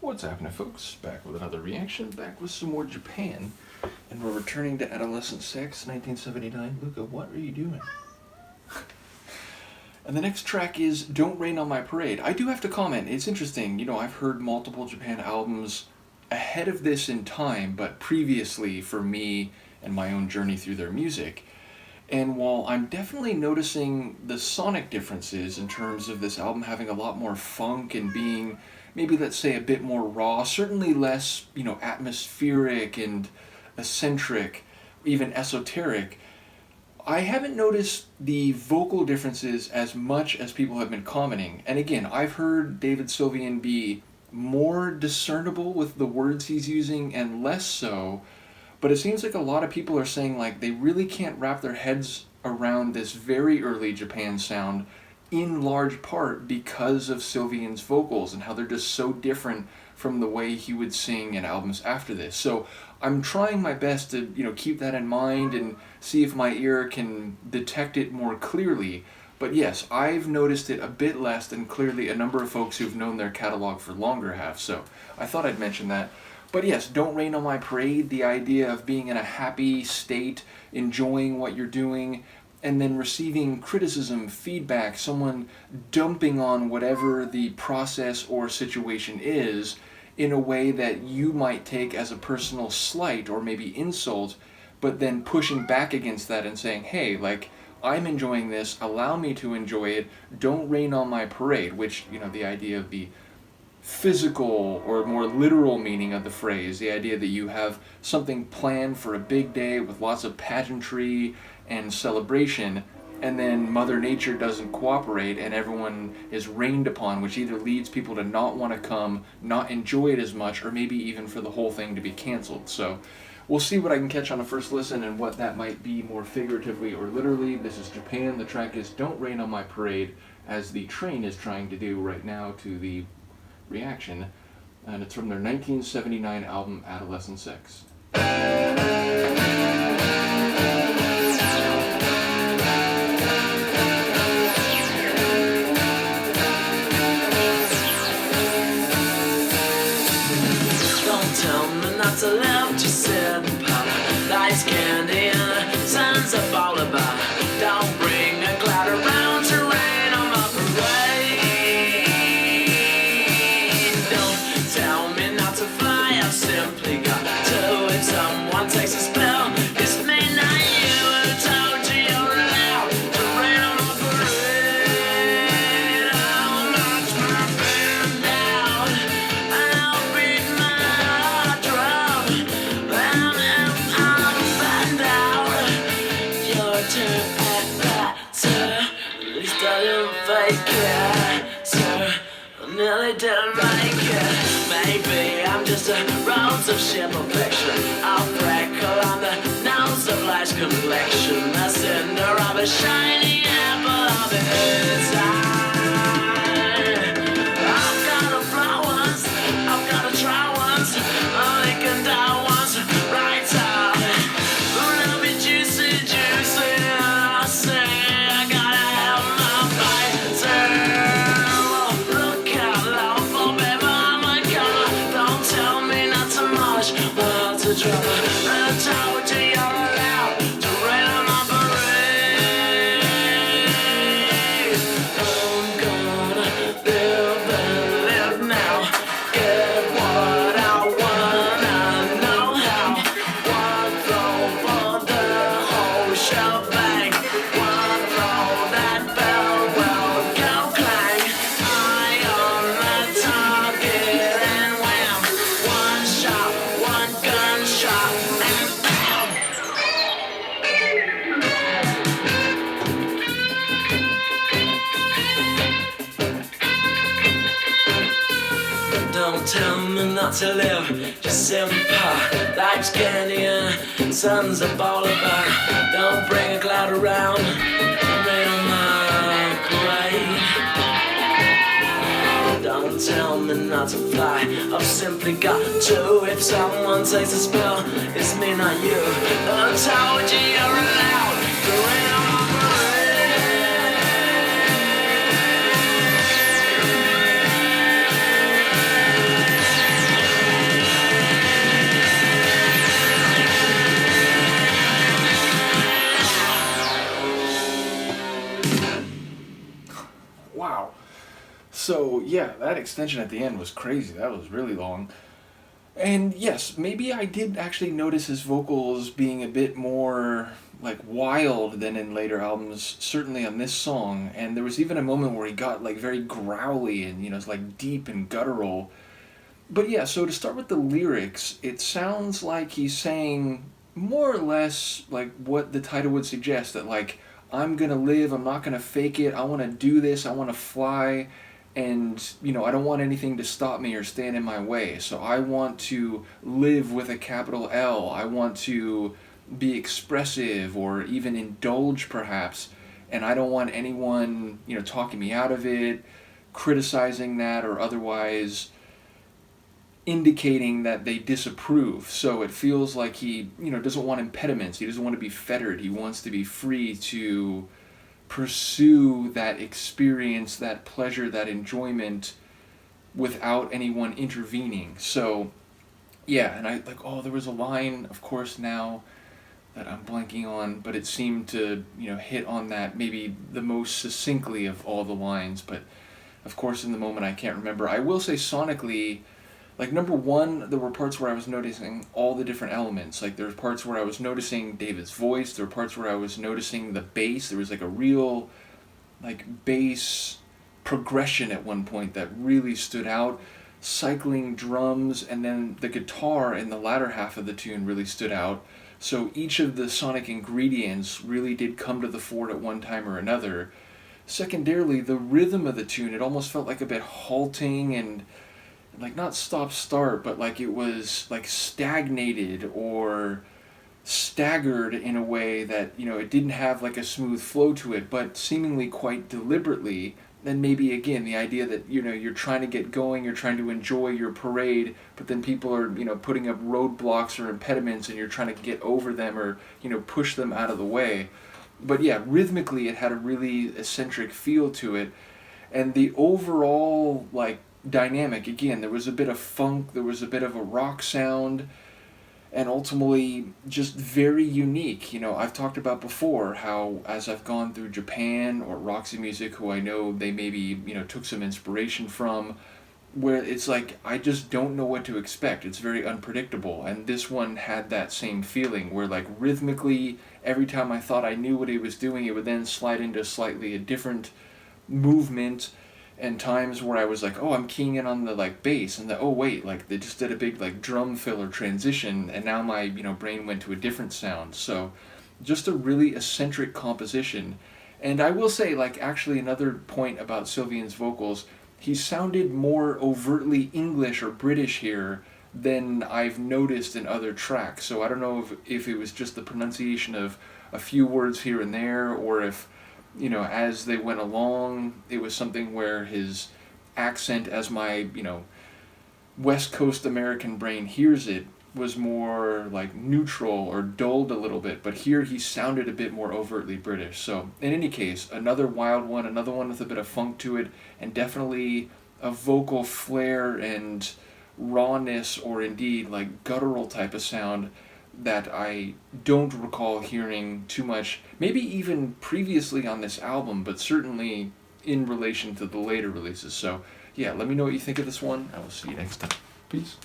What's happening, folks? Back with another reaction, back with some more Japan. And we're returning to Adolescent Sex, 1979. Luca, what are you doing? And the next track is Don't Rain on My Parade. I do have to comment, it's interesting. You know, I've heard multiple Japan albums ahead of this in time, but previously for me and my own journey through their music. And while I'm definitely noticing the sonic differences in terms of this album having a lot more funk and being maybe, let's say, a bit more raw, certainly less, atmospheric and eccentric, even esoteric, I haven't noticed the vocal differences as much as people have been commenting. And again, I've heard David Sylvian be more discernible with the words he's using and less so, but it seems like a lot of people are saying like they really can't wrap their heads around this very early Japan sound, in large part because of Sylvian's vocals and how they're just so different from the way he would sing in albums after this. So I'm trying my best to, keep that in mind and see if my ear can detect it more clearly. But yes, I've noticed it a bit less than clearly a number of folks who've known their catalog for longer have. So I thought I'd mention that. But yes, Don't Rain on My Parade, the idea of being in a happy state, enjoying what you're doing, and then receiving criticism, feedback, someone dumping on whatever the process or situation is in a way that you might take as a personal slight or maybe insult, but then pushing back against that and saying, hey, I'm enjoying this, allow me to enjoy it, don't rain on my parade, which, the idea of the physical or more literal meaning of the phrase, the idea that you have something planned for a big day with lots of pageantry and celebration, and then Mother Nature doesn't cooperate and everyone is rained upon, which either leads people to not want to come, not enjoy it as much, or maybe even for the whole thing to be canceled. So we'll see what I can catch on a first listen and what that might be more figuratively or literally. This is Japan. The track is Don't Rain on My Parade, as the train is trying to do right now to the reaction, and it's from their 1979 album Adolescent Sex. To live, just sit and pop. Life's candy and the sun's a ball about. Don't bring a cloud around to rain on my parade. Don't tell me not to fly, I've simply got to. If someone takes a spell, it's me, not you. Who told you you're allowed to rain on my parade? I'll march my band down, I'll beat my drum. Nearly didn't make it. Maybe I'm just a rose of sheer perfection. I'll freckle on the nose of life's complexion. The cinder of a shining apple of its eye. I've gotta fly once, I've gotta try once, only can die once, right out. Love it juicy, juicy, I say I gotta have my bite. Look out loud for baby, I'm a god. Don't tell me not to march, but to trouble. I told you you're allowed to rain on my parade. I'm gonna live and live now. Get what I want, I know how. One throw for the whole shebang. One throw, that bell will go clang. Eye on the target and wham. One shot, one gunshot, and bam. Don't tell me not to live, just simple. Life's candy and sun's a ball about. Don't bring a cloud around, rain on my parade. Don't tell me not to fly, I've simply got to. If someone takes a spell, it's me, not you. I told you you're allowed to rain on my parade. Yeah, that extension at the end was crazy. That was really long. And yes, maybe I did actually notice his vocals being a bit more like wild than in later albums, certainly on this song. And there was even a moment where he got like very growly and it's like deep and guttural. But yeah, so to start with the lyrics, it sounds like he's saying more or less like what the title would suggest, that like I'm going to live, I'm not going to fake it. I want to do this, I want to fly, and I don't want anything to stop me or stand in my way. So I want to live with a capital L. I want to be expressive or even indulge perhaps, and I don't want anyone talking me out of it, criticizing that, or otherwise indicating that they disapprove. So it feels like he doesn't want impediments. He doesn't want to be fettered. He wants to be free to pursue that experience, that pleasure, that enjoyment without anyone intervening. So yeah, and I like, there was a line, of course, now that I'm blanking on, but it seemed to hit on that maybe the most succinctly of all the lines. But of course in the moment I can't remember. I will say sonically, like, number one, there were parts where I was noticing all the different elements. Like, there were parts where I was noticing David's voice. There were parts where I was noticing the bass. There was, like, a real, like, bass progression at one point that really stood out. Cycling drums, and then the guitar in the latter half of the tune really stood out. So each of the sonic ingredients really did come to the fore at one time or another. Secondarily, the rhythm of the tune, it almost felt like a bit halting and like not stop start, but like it was like stagnated or staggered in a way that it didn't have like a smooth flow to it, but seemingly quite deliberately. Then maybe again the idea that you're trying to get going, you're trying to enjoy your parade, but then people are putting up roadblocks or impediments, and you're trying to get over them or push them out of the way. But yeah, rhythmically it had a really eccentric feel to it, and the overall like dynamic, again, there was a bit of funk, there was a bit of a rock sound, and ultimately just very unique. I've talked about before how as I've gone through Japan or Roxy Music, who I know they maybe took some inspiration from, where it's like I just don't know what to expect. It's very unpredictable, and this one had that same feeling where like rhythmically every time I thought I knew what he was doing, it would then slide into slightly a different movement, and times where I was like, oh, I'm keying in on the like bass, and oh wait, like they just did a big like drum fill or transition, and now my brain went to a different sound. So just a really eccentric composition. And I will say, like, actually another point about Sylvian's vocals, he sounded more overtly English or British here than I've noticed in other tracks. So I don't know if it was just the pronunciation of a few words here and there, or if as they went along, it was something where his accent, as my, West Coast American brain hears it, was more like neutral or dulled a little bit, but here he sounded a bit more overtly British. So in any case, another wild one, another one with a bit of funk to it, and definitely a vocal flair and rawness, or indeed like guttural type of sound that I don't recall hearing too much, maybe even previously on this album, but certainly in relation to the later releases. So yeah, let me know what you think of this one. I will see you next time. Peace.